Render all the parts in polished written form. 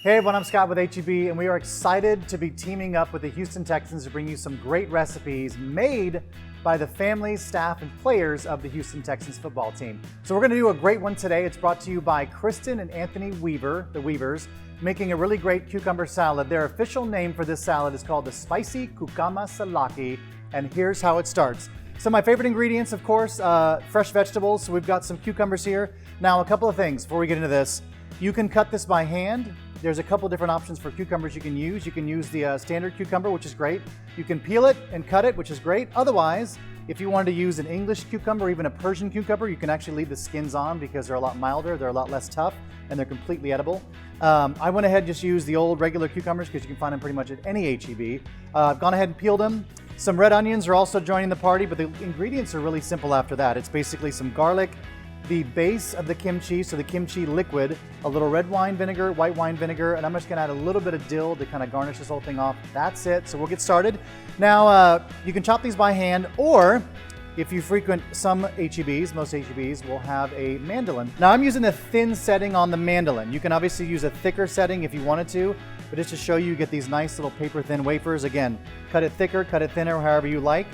Hey everyone, I'm Scott with HEB, and we are excited to be teaming up with the Houston Texans to bring you some great recipes made by the families, staff, and players of the Houston Texans football team. So we're gonna do a great one today. It's brought to you by Kristen and Anthony Weaver, the Weavers, making a really great cucumber salad. Their official name for this salad is called the Spicy Kukama Salaki, and here's how it starts. So my favorite ingredients, of course, fresh vegetables. So we've got some cucumbers here. Now, a couple of things before we get into this. You can cut this by hand. There's a couple different options for cucumbers you can use. You can use the standard cucumber, which is great. You can peel it and cut it, which is great. Otherwise, if you wanted to use an English cucumber, or even a Persian cucumber, you can actually leave the skins on because they're a lot milder, they're a lot less tough, and they're completely edible. I went ahead and just used the old regular cucumbers because you can find them pretty much at any HEB. I've gone ahead and peeled them. Some red onions are also joining the party, but the ingredients are really simple after that. It's basically some garlic, the base of the kimchi, so the kimchi liquid, a little red wine vinegar, white wine vinegar, and I'm just gonna add a little bit of dill to kind of garnish this whole thing off. That's it, so we'll get started. Now, you can chop these by hand, or if you frequent some HEBs, most HEBs will have a mandolin. Now I'm using the thin setting on the mandolin. You can obviously use a thicker setting if you wanted to, but just to show you, you get these nice little paper thin wafers. Again, cut it thicker, cut it thinner, however you like.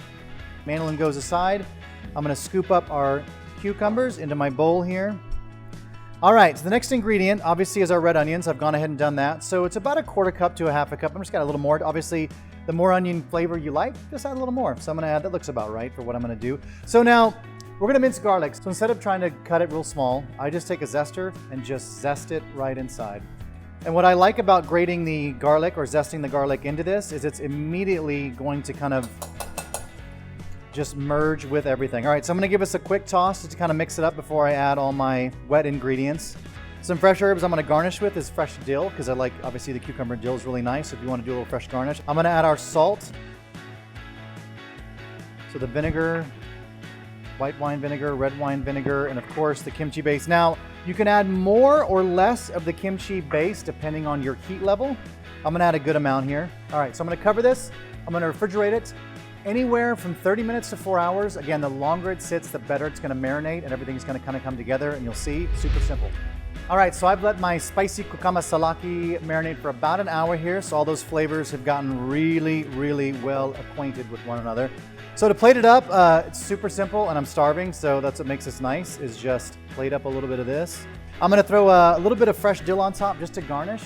Mandolin goes aside. I'm gonna scoop up our cucumbers into my bowl here. All right, so the next ingredient obviously is our red onions. I've gone ahead and done that. So it's about a quarter cup to a half a cup. I'm just got a little more. Obviously, the more onion flavor you like, just add a little more. So I'm gonna add, that looks about right for what I'm gonna do. So now we're gonna mince garlic. So instead of trying to cut it real small, I just take a zester and just zest it right inside. And what I like about grating the garlic or zesting the garlic into this is it's immediately going to kind of just merge with everything. All right, so I'm gonna give us a quick toss just to kind of mix it up before I add all my wet ingredients. Some fresh herbs I'm gonna garnish with is fresh dill, because I like, obviously the cucumber dill is really nice if you wanna do a little fresh garnish. I'm gonna add our salt. So the vinegar, white wine vinegar, red wine vinegar, and of course the kimchi base. Now, you can add more or less of the kimchi base depending on your heat level. I'm gonna add a good amount here. All right, so I'm gonna cover this. I'm gonna refrigerate it anywhere from 30 minutes to 4 hours. Again, the longer it sits, the better it's gonna marinate and everything's gonna kind of come together, and you'll see, super simple. All right, so I've let my spicy Kukama Salaki marinate for about an hour here, so all those flavors have gotten really, really well acquainted with one another. So to plate it up, it's super simple, and I'm starving, so that's what makes this nice, is just plate up a little bit of this. I'm gonna throw a little bit of fresh dill on top just to garnish,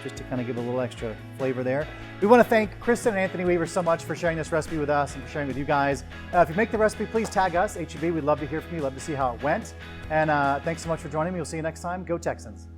just to kind of give a little extra flavor there. We want to thank Kristen and Anthony Weaver so much for sharing this recipe with us and for sharing with you guys. If you make the recipe, please tag us, HEB. We'd love to hear from you, love to see how it went. And thanks so much for joining me. We'll see you next time. Go Texans.